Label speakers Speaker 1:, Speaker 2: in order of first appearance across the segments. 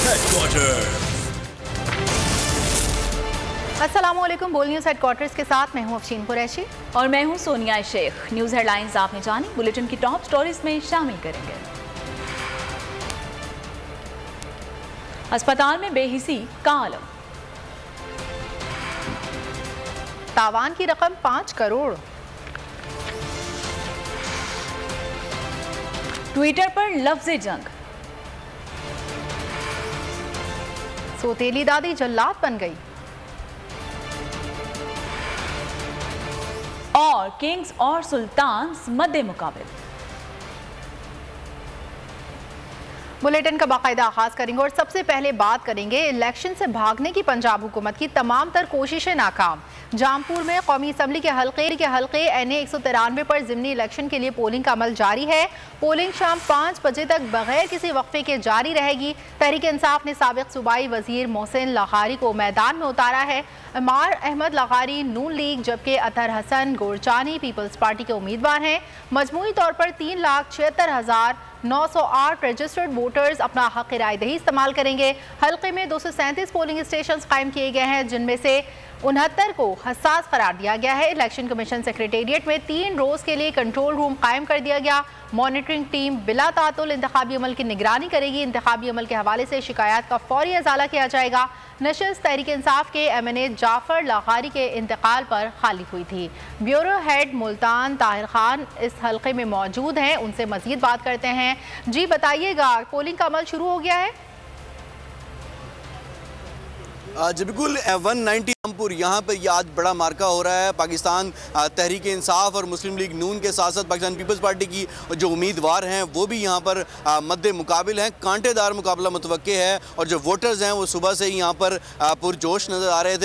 Speaker 1: Headquarter.
Speaker 2: अस्सलामुअलैकुम। बोल news headquarters के साथ मैं हूं अफशीन कुरैशी
Speaker 3: और मैं हूं सोनिया शेख। न्यूज़ हेडलाइंस आपने जानी, बुलेटिन की टॉप स्टोरीज में शामिल करेंगे। अस्पताल में बेहिसी का आलम,
Speaker 2: तावान की रकम 5 करोड़।
Speaker 3: ट्विटर पर लफ्ज़े जंग,
Speaker 2: सोतेली दादी जल्लाद बन गई।
Speaker 3: और किंग्स और सुल्तान्स मद्दे मुकाबिल।
Speaker 2: बुलेटिन का बाकायदा आगाज करेंगे और सबसे पहले बात करेंगे इलेक्शन से भागने की पंजाब हुकूमत की तमाम तर कोशिशें नाकाम। जामपुर में कौमी असम्बली के हल्के NA 193 पर ज़िमनी इलेक्शन के लिए पोलिंग का अमल जारी है। पोलिंग शाम 5 बजे तक बगैर किसी वक्फे के जारी रहेगी। तहरीक इंसाफ ने साबिक सूबाई वजीर मोहसिन लगारी को मैदान में उतारा है। अमार अहमद लगारी नून लीग, जबकि अतर हसन गोरचानी पीपल्स पार्टी के उम्मीदवार हैं। मजमूई तौर पर 3,76,908 रजिस्टर्ड वोटर्स अपना हक राय दही इस्तेमाल करेंगे। हल्के में 237 पोलिंग स्टेशन कायम किए गए हैं, जिनमें से 69 को हसास करार दिया गया है। इलेक्शन कमीशन सेक्रेटेरिएट में 3 रोज के लिए कंट्रोल रूम कायम कर दिया गया। मॉनिटरिंग टीम बिला तातुल इंतखाबी अमल की निगरानी करेगी। इंतखाबी अमल के हवाले से शिकायत का फौरी अजाला किया जाएगा। नशस्त तहरीक इंसाफ के MNA जाफर लगारी के इंतकाल पर खाली हुई थी। ब्यूरो हेड मुल्तान ताहिर खान इस हल्के में मौजूद हैं, उनसे मजीद बात करते हैं। जी बताइएगा, पोलिंग का अमल शुरू हो गया है?
Speaker 4: जी बिल्कुल, 190 रामपुर यहाँ पर ये आज बड़ा मार्का हो रहा है। पाकिस्तान तहरीक इंसाफ और मुस्लिम लीग नून के साथ साथ पाकिस्तान पीपल्स पार्टी की जो उम्मीदवार हैं वो भी यहाँ पर मद्दे मुकाबिल हैं। कांटेदार मुकाबला मुतवक्के है और जो वोटर्स हैं वो सुबह से ही यहाँ पर पुरजोश नज़र आ रहे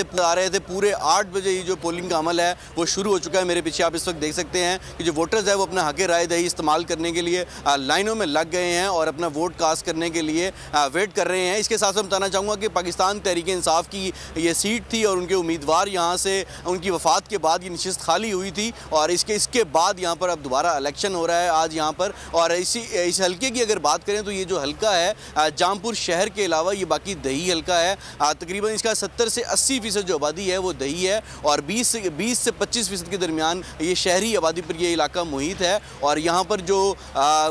Speaker 4: थे। पूरे 8 बजे ही जो पोलिंग का अमल है वो शुरू हो चुका है। मेरे पीछे आप इस वक्त देख सकते हैं कि जो वोटर्स हैं वो अपना हक राय दही इस्तेमाल करने के लिए लाइनों में लग गए हैं और अपना वोट कास्ट करने के लिए वेट कर रहे हैं। इसके साथ साथ बताना चाहूँगा कि पाकिस्तान तहरीक इंसाफ की ये सीट थी और उनके उम्मीदवार यहाँ से उनकी वफात के बाद ये नशिस्त खाली हुई थी और इसके बाद यहाँ पर अब दोबारा इलेक्शन हो रहा है आज यहाँ पर। और इस हल्के की अगर बात करें तो ये जो हल्का है जामपुर शहर के अलावा ये बाकी दही हल्का है। तकरीबन इसका 70 से 80% जो आबादी है वो दही है और 20 से 25% के दरमियान ये शहरी आबादी पर ये इलाका मुहित है। और यहाँ पर जो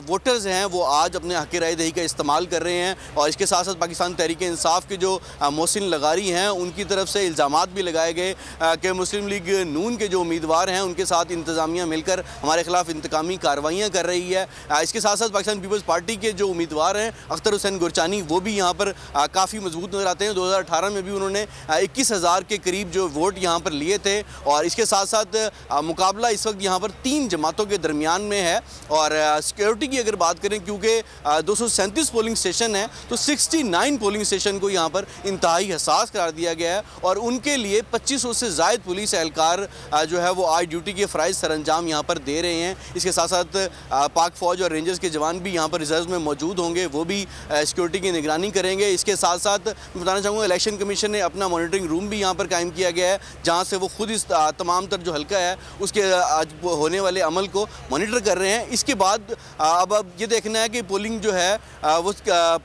Speaker 4: वोटर्स हैं वो आज अपने हक राय दही का इस्तेमाल कर रहे हैं। और इसके साथ साथ पाकिस्तान तहरीक इंसाफ के जो मोहसिन लगारी हैं उनकी तरफ से इल्ज़ामात भी लगाए गए कि मुस्लिम लीग नून के जो उम्मीदवार हैं उनके साथ इंतज़ामिया मिलकर हमारे खिलाफ इंतकामी कार्रवाइयाँ कर रही है। इसके साथ साथ पाकिस्तान पीपल्स पार्टी के जो उम्मीदवार हैं अख्तर हुसैन गोरचानी वो भी यहाँ पर काफ़ी मजबूत नज़र आते हैं। 2018 में भी उन्होंने 21,000 के करीब जो वोट यहाँ पर लिए थे। और इसके साथ साथ मुकाबला इस वक्त यहाँ पर 3 जमातों के दरमियान में है। और सिक्योरिटी की अगर बात करें, क्योंकि 237 पोलिंग स्टेशन है तो 69 पोलिंग स्टेशन को यहाँ पर इंतहाई हसास करार दिया गया है और उनके लिए 2500 से ज़ायद पुलिस एहलकार जो है वो आज ड्यूटी के फ़राइज़ सरअंजाम यहाँ पर दे रहे हैं। इसके साथ साथ पाक फ़ौज और रेंजर्स के जवान भी यहाँ पर रिजर्व में मौजूद होंगे, वो भी सिक्योरिटी की निगरानी करेंगे। इसके साथ साथ मैं बताना चाहूँगा इलेक्शन कमीशन ने अपना मॉनिटरिंग रूम भी यहाँ पर कायम किया गया है, जहाँ से वो खुद इस तमाम तर जो हल्का है उसके आज होने वाले अमल को मॉनिटर कर रहे हैं। इसके बाद अब ये देखना है कि पोलिंग जो है वो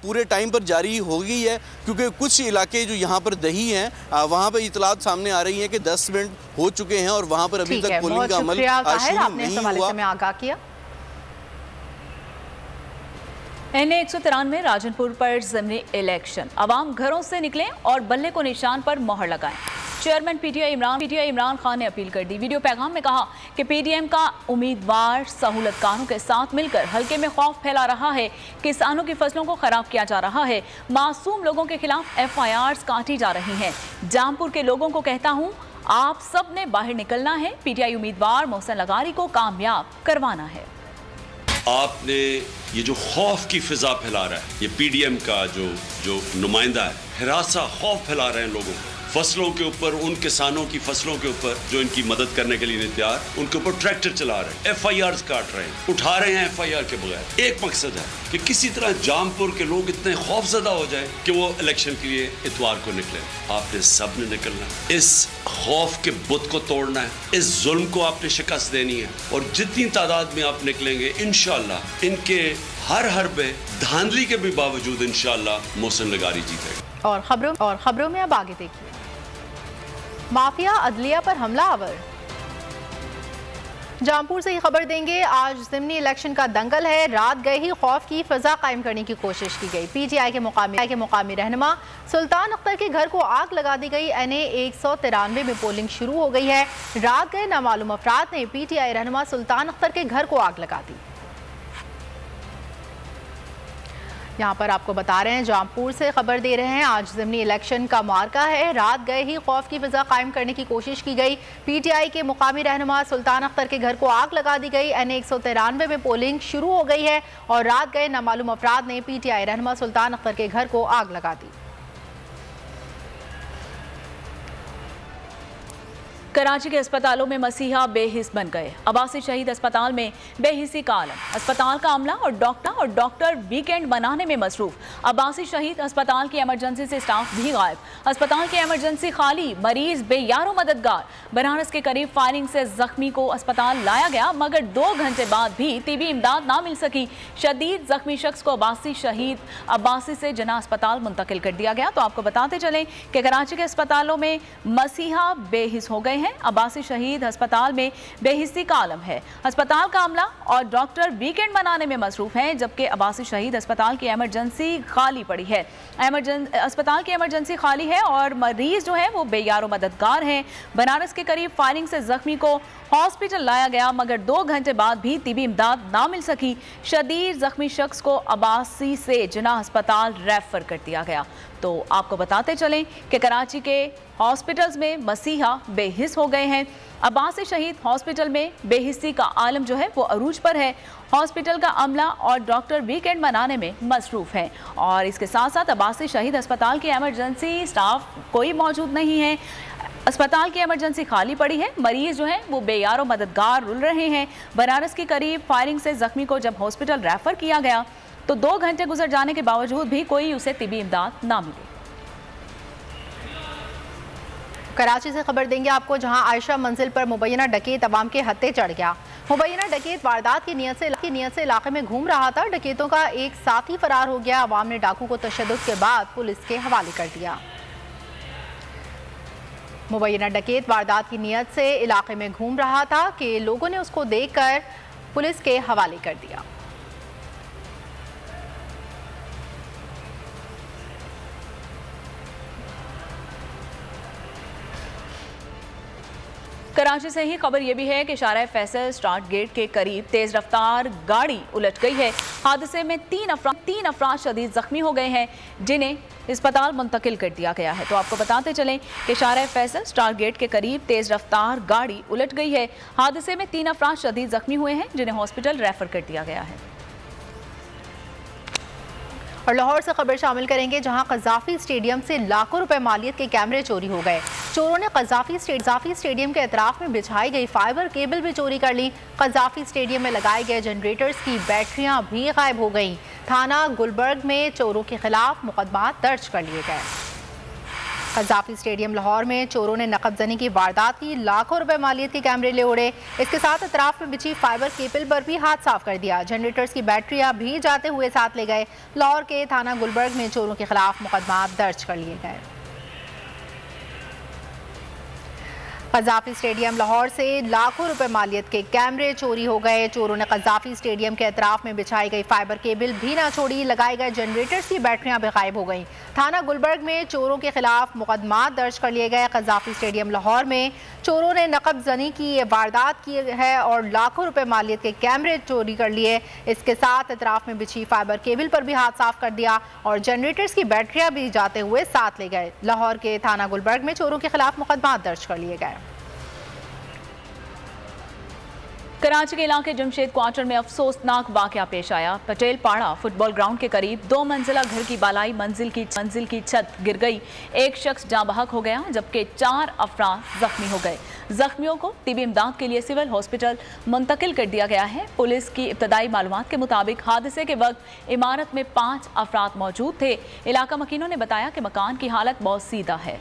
Speaker 4: पूरे टाइम पर जारी हो गई है, क्योंकि कुछ इलाके जो यहाँ पर दही हैं वहाँ पर इतलात सामने आ रही है कि 10 मिनट हो चुके हैं और वहाँ पर अभी तक पोलिंग का अमल शुरू नहीं हुआ।
Speaker 2: आगाह किया।
Speaker 3: NA 193 राजनपुर पर ज़िमनी इलेक्शन, अवाम घरों से निकलें और बल्ले को निशान पर मोहर लगाएं। चेयरमैन PTI इमरान खान ने अपील कर दी। वीडियो पैगाम में कहा कि PDM का उम्मीदवार सहूलतकारों के साथ मिलकर हल्के में खौफ फैला रहा है, किसानों की फसलों को खराब किया जा रहा है, मासूम लोगों के खिलाफ FIRs काटी जा रही हैं। जामपुर के लोगों को कहता हूँ, आप सब ने बाहर निकलना है, PTI उम्मीदवार मोहसिन लगारी को कामयाब करवाना है।
Speaker 5: आपने ये जो खौफ की फिजा फैला रहा है, ये PDM का जो नुमाइंदा है, हिरासा खौफ फैला रहे हैं लोगों को, फसलों के ऊपर, उन किसानों की फसलों के ऊपर जो इनकी मदद करने के लिए नहीं तैयार, उनके ऊपर ट्रैक्टर चला रहे हैं, FIRs काट रहे हैं, उठा रहे हैं FIR के बगैर। एक मकसद है कि किसी तरह जामपुर के लोग इतने खौफजदा हो जाए कि वो इलेक्शन के लिए इतवार को निकले। आपने सब ने निकलना है, इस खौफ के बुत को तोड़ना है, इस जुल्म को आपने शिकस्त देनी है और जितनी तादाद में आप निकलेंगे इंशाअल्लाह इनके हर हरबे धांधली के भी बावजूद इंशाअल्लाह मोहसिन लगारी जीतेगा।
Speaker 2: और खबरों में अब आगे देखिए, माफिया अदलिया पर हमलावर। जौनपुर से ही खबर देंगे। आज ज़िमनी इलेक्शन का दंगल है। रात गए ही खौफ की फ़ज़ा कायम करने की कोशिश की गई। पीटीआई के मुकामी रहनुमा सुल्तान अख्तर के घर को आग लगा दी गई। NA 193 में पोलिंग शुरू हो गई है। रात गए नामालूम अफराद ने पीटीआई रहनुमा सुल्तान अख्तर के घर को आग लगा दी। यहाँ पर आपको बता रहे हैं, जौनपुर से खबर दे रहे हैं, आज ज़िमनी इलेक्शन का मार्का है। रात गए ही खौफ की फ़ज़ा कायम करने की कोशिश की गई। पीटीआई के मुकामी रहनुमा सुल्तान अख्तर के घर को आग लगा दी गई। NA 193 में पोलिंग शुरू हो गई है और रात गए नामालूम अफराद ने पीटीआई रहनुमा सुल्तान अख्तर के घर को आग लगा दी।
Speaker 3: कराची के अस्पतालों में मसीहा बेहिस बन गए। अब्बासी शहीद अस्पताल में बेहिसी का आलम। अस्पताल का अमला और डॉक्टर वीकेंड मनाने में मसरूफ। अब्बासी शहीद अस्पताल की इमरजेंसी से स्टाफ भी गायब। अस्पताल की इमरजेंसी खाली, मरीज बेयारो मददगार। बनारस के करीब फायरिंग से जख्मी को अस्पताल लाया गया, मगर 2 घंटे बाद भी तिबी इमदाद ना मिल सकी। शदीद जख्मी शख्स को अब्बासी शहीद अब्बासी से जना अस्पताल मुंतकिल कर दिया गया। तो आपको बताते चलें कि कराची के अस्पतालों में मसीहा बेहिस हो गए। अब्बासी शहीद अस्पताल में बेहिसी का आलम है। अस्पताल का अमला और डॉक्टर वीकेंड मनाने में मसरूफ हैं, जबकि अब्बासी शहीद अस्पताल की इमरजेंसी खाली पड़ी है। अस्पताल की इमरजेंसी खाली है और मरीज जो है वो बेयारो मददगार हैं। बनारस के करीब फायरिंग से जख्मी को हॉस्पिटल लाया गया, मगर 2 घंटे बाद भी तिबी इमदाद ना मिल सकी। शदीद जख्मी शख्स को अब्बासी से जिना अस्पताल रेफर कर दिया गया। तो आपको बताते चलें कि कराची के हॉस्पिटल्स में मसीहा बेहिस हो गए हैं। अब्बासी शहीद हॉस्पिटल में बेहिसी का आलम जो है वो अरूज पर है। हॉस्पिटल का अमला और डॉक्टर वीकेंड मनाने में मसरूफ हैं और इसके साथ साथ अब्बासी शहीद अस्पताल की इमरजेंसी स्टाफ कोई मौजूद नहीं है। अस्पताल की इमरजेंसी खाली पड़ी है। मरीज जो हैं वो बेयारो मददगार रुल रहे हैं। बनारस के करीब फायरिंग से जख्मी को जब हॉस्पिटल रेफर किया गया तो 2 घंटे गुजर जाने के बावजूद भी कोई उसे तिबी इमदाद ना मिली।
Speaker 2: कराची से खबर देंगे आपको, जहां आयशा मंजिल पर मुबैना डकैत अवाम के हत्थे चढ़ गया। मुबैना डकैत वारदात की नियत से इलाके में घूम रहा था। डकैतों का एक साथी फरार हो गया। अवाम ने डाकू को तशद्दुद के बाद पुलिस के हवाले कर दिया। मुबैना डकैत वारदात की नियत से इलाके में घूम रहा था कि लोगों ने उसको देखकर पुलिस के हवाले कर दिया।
Speaker 3: कराची से ही खबर यह भी है कि शाहराह फैसल स्टार्ट गेट के करीब तेज रफ्तार गाड़ी उलट गई है। हादसे में 3 अफराद शदीद जख्मी हो गए हैं, जिन्हें अस्पताल मुंतकिल कर दिया गया है। तो आपको बताते चलें कि शाहराह फैसल स्टार गेट के करीब तेज रफ्तार गाड़ी उलट गई है। हादसे में 3 अफराद शदीद जख्मी हुए हैं, जिन्हें हॉस्पिटल रेफर कर दिया गया है।
Speaker 2: और लाहौर से खबर शामिल करेंगे, जहां कज़ाफी स्टेडियम से लाखों रुपए मालियत के कैमरे चोरी हो गए। चोरों ने कज़ाफी स्टेडियम के अतराफ में बिछाई गई फाइबर केबल भी चोरी कर ली। कज़ाफी स्टेडियम में लगाए गए जनरेटर्स की बैटरियां भी गायब हो गईं। थाना गुलबर्ग में चोरों के खिलाफ मुकदमा दर्ज कर लिए गए। कज़ाफी स्टेडियम लाहौर में चोरों ने नकबजनी की वारदात की। लाखों रुपए मालियत के कैमरे ले उड़े। इसके साथ अतराफ में बिछी फाइबर केबल पर भी हाथ साफ कर दिया। जनरेटर्स की बैटरियां भी जाते हुए साथ ले गए। लाहौर के थाना गुलबर्ग में चोरों के खिलाफ मुकदमा दर्ज कर लिए गए। कज़ाफी स्टेडियम लाहौर से लाखों रुपए मालियत के कैमरे चोरी हो गए। चोरों ने कज़ाफी स्टेडियम के अतराफ में बिछाई गई फाइबर केबल भी ना छोड़ी। लगाए गए जनरेटर्स की बैटरियां भी गायब हो गईं। थाना गुलबर्ग में चोरों के खिलाफ मुकदमा दर्ज कर लिए गए। कज़ाफी स्टेडियम लाहौर में चोरों ने नकबजनी की वारदात की है और लाखों रुपए मालियत के कैमरे चोरी कर लिए। इसके साथ अतराफ में बिछी फाइबर केबल पर भी हाथ साफ कर दिया और जनरेटर्स की बैटरियां भी जाते हुए साथ ले गए। लाहौर के थाना गुलबर्ग में चोरों के खिलाफ मुकदमा दर्ज कर लिए गए।
Speaker 3: कराची के इलाके जमशेद क्वार्टर में अफसोसनाक वाकया पेश आया। पटेल पाड़ा फुटबॉल ग्राउंड के करीब 2 मंजिला घर की बालाई मंजिल की छत गिर गई। एक शख्स जाँ बहक हो गया, जबकि 4 अफराद जख्मी हो गए। जख्मियों को तिबी इमदाद के लिए सिविल हॉस्पिटल मुंतकिल कर दिया गया है। पुलिस की इब्तदाई मालूमात के मुताबिक हादसे के वक्त इमारत में 5 अफराद मौजूद थे। इलाका मकीनों ने बताया कि मकान की हालत बहुत सीधा है।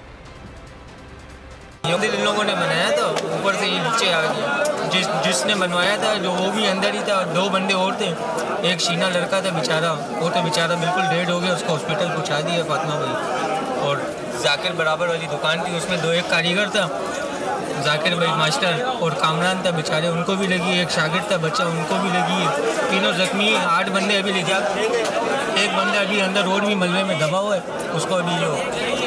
Speaker 1: इन लोगों ने बनाया था, ऊपर से ये नीचे आ गया। जिसने बनवाया था जो वो भी अंदर ही था, 2 बंदे और थे, एक शीना लड़का था बेचारा, वो तो बेचारा बिल्कुल डेड हो गया, उसको हॉस्पिटल पहुंचा दिया फातिमा भाई। और जाकिर बराबर वाली दुकान थी, उसमें 2 एक कारीगर था, जाकिर भाई मास्टर और कामरान था बेचारे, उनको भी लगी। एक शागिर्द था बच्चा, उनको भी लगी है। तीनों जख्मी, 8 बंदे अभी ले जा, एक बंदा अभी अंदर रोड में मलबे में दबा हुआ है, उसको अभी जो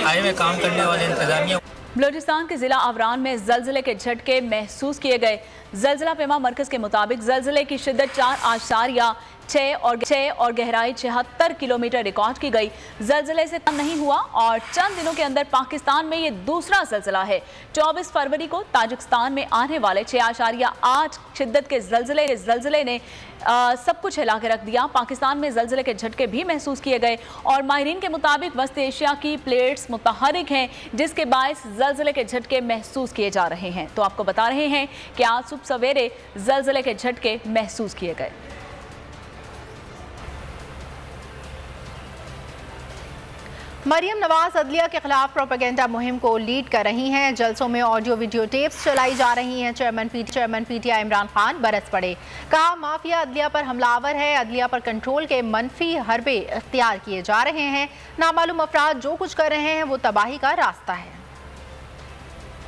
Speaker 1: आए हुए काम करने वाले इंतजामिया।
Speaker 3: बलूचिस्तान के जिला आवरान में जलजिले के झटके महसूस किए गए। जलजिला पेमा मरकज के मुताबिक जलजिले की शिद्दत 4.6 और गहराई 76 किलोमीटर रिकॉर्ड की गई। जलजिले से कम नहीं हुआ और चंद दिनों के अंदर पाकिस्तान में ये दूसरा जलजिला है। 24 फरवरी को ताजिकिस्तान में आने वाले 6.8 शिद्दत के जलजिले ने सब कुछ हिला के रख दिया। पाकिस्तान में जलजिले के झटके भी महसूस किए गए और माहिरीन के मुताबिक वस्त एशिया की प्लेट्स मुतहरिक हैं, जिसके बायस जलजिले के झटके महसूस किए जा रहे हैं। तो आपको बता रहे हैं कि आज सुबह सवेरे जलजिले के झटके महसूस किए गए।
Speaker 2: मरियम नवाज अदलिया के खिलाफ प्रोपेगेंडा मुहिम को लीड कर रही हैं। जलसों में ऑडियो वीडियो टेप्स चलाई जा रही हैं। चेयरमैन पीटीआई इमरान खान बरस पड़े, कहा माफिया अदलिया पर हमलावर है, अदलिया पर कंट्रोल के मनफी हरबे इख्तियार किए जा रहे हैं। नामालूम अफराद जो कुछ कर रहे हैं वो तबाही का रास्ता है।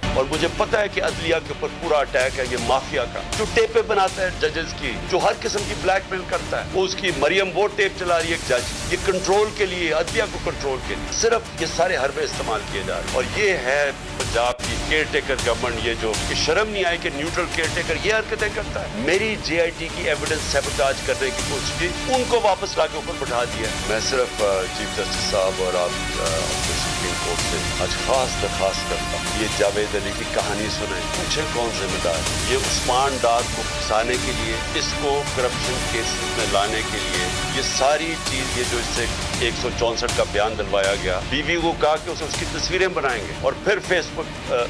Speaker 5: और मुझे पता है कि अदलिया के ऊपर पूरा अटैक है ये माफिया का, जो टेपें बनाता है जजेस की, जो हर किस्म की ब्लैकमेल करता है, वो उसकी मरियम वो टेप चला रही है जज, ये कंट्रोल के लिए, अदलिया को कंट्रोल के लिए सिर्फ ये सारे हरबे इस्तेमाल किए जा रहे हैं। और ये है पंजाब की केयर टेकर गवर्नमेंट, ये जो शर्म नहीं आई कि न्यूट्रल केयर टेकर ये हरकतें करता है। मेरी JIT की एविडेंस सैबोटाज करने की कोशिश की, उनको वापस लाके ऊपर बैठा दिया। मैं सिर्फ चीफ जस्टिस साहब और आप सुप्रीम कोर्ट से आज खास दरखास्त करता हूँ, ये जावेद अली की कहानी सुने, पूछे कौन जिम्मेदार है। ये उस्मान डार को फंसाने के लिए, इसको करप्शन केसेस में लाने के लिए, ये सारी चीज, ये जो इससे 164 का बयान दिलवाया गया, बीवी को कहा कि उसे उसकी तस्वीरें बनाएंगे और फिर फेसबुक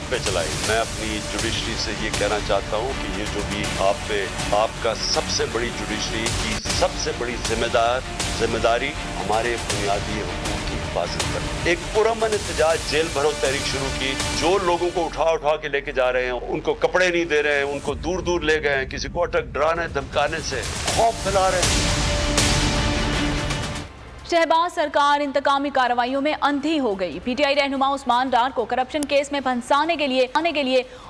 Speaker 5: पे चलाएंगे। मैं अपनी जुडिशरी से ये कहना चाहता हूँ कि ये जो भी आप पे, आपका सबसे बड़ी जुडिशरी की सबसे बड़ी जिम्मेदारी हमारे बुनियादी हुकूक की हिफाजत कर। एक पुरअमन एहतजाज जेल भरो तहरीक शुरू की, जो लोगों को उठा के लेके जा रहे हैं, उनको कपड़े नहीं दे रहे हैं, उनको दूर दूर ले गए हैं, किसी को अटक डराने धमकाने से खौफ फैला रहे हैं।
Speaker 3: शहबाज सरकार इंतकामी कार्रवाइयों में अंधी हो गई। पीटीआई रहनुमा उस्मान डार को करप्शन केस में फंसाने के लिए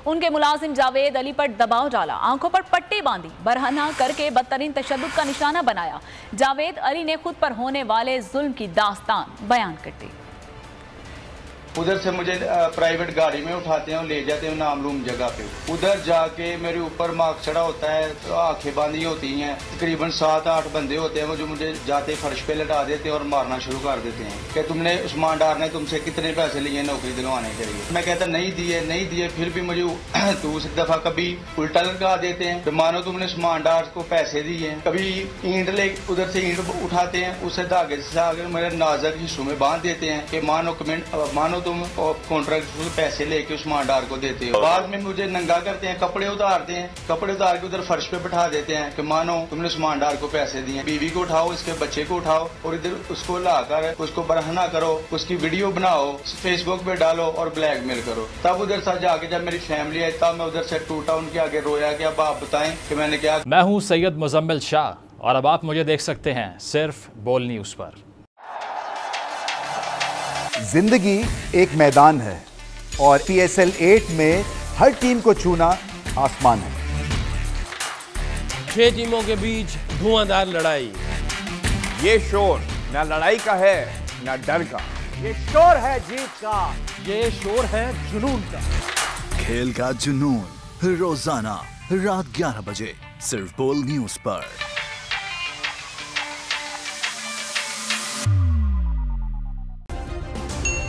Speaker 3: उनके मुलाजिम जावेद अली पर दबाव डाला, आंखों पर पट्टी बांधी, बरहना करके बदतरीन तशद्दुद का निशाना बनाया। जावेद अली ने खुद पर होने वाले जुल्म की दास्तान बयान कर दी।
Speaker 6: उधर से मुझे प्राइवेट गाड़ी में उठाते हैं और ले जाते हैं नामालूम जगह पे। उधर जाके मेरे ऊपर मार्क चढ़ा होता है, तो आंखें बांधी होती हैं। तकरीबन 7-8 बंदे होते हैं वो जो मुझे जाते फर्श पे लटा देते हैं और मारना शुरू कर देते हैं कि तुमने उस्मान डार ने तुमसे कितने पैसे लिए नौकरी दिलवाने के लिए। मैं कहता नहीं दिए, फिर भी मुझे दूसरी दफा कभी उल्टा लगा देते हैं, तो मानो तुमने उस्मान डार को पैसे दिए। कभी ईंट ले उधर से ईंट उठाते हैं, उसे धागे से आगे मेरे नाजुक हिस्सों में बांध देते हैं कि मानो तुम कॉन्ट्रैक्ट पैसे लेके उस्मान डार को देते हो। बाद में मुझे नंगा करते हैं, कपड़े उतारते हैं, कपड़े उतार के उधर फर्श पे बैठा देते हैं कि मानो तुमने उस्मान डार को पैसे दिए। बीवी को उठाओ, इसके बच्चे को उठाओ और इधर उसको लाकर उसको बरहना करो, उसकी वीडियो बनाओ, फेसबुक पे डालो और ब्लैकमेल करो। तब उधर से जाके जब मेरी फैमिली आई तब मैं उधर से टूटा, उनके आगे रोया कि अब आप बताएं कि मैंने क्या।
Speaker 7: मैं हूँ सैयद मुजम्मिल शाह और अब आप मुझे देख सकते हैं सिर्फ बोल न्यूज़ पर।
Speaker 8: जिंदगी एक मैदान है और PSL 8 में हर टीम को छूना आसमान है।
Speaker 9: 6 टीमों के बीच धुआंधार लड़ाई।
Speaker 10: ये शोर ना लड़ाई का है ना डर का,
Speaker 8: ये शोर है जीत का,
Speaker 9: ये शोर है जुनून का।
Speaker 11: खेल का जुनून रोजाना रात 11 बजे सिर्फ बोल न्यूज़ पर।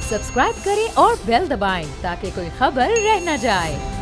Speaker 12: सब्सक्राइब करें और बेल दबाएं ताकि कोई खबर रह न जाए।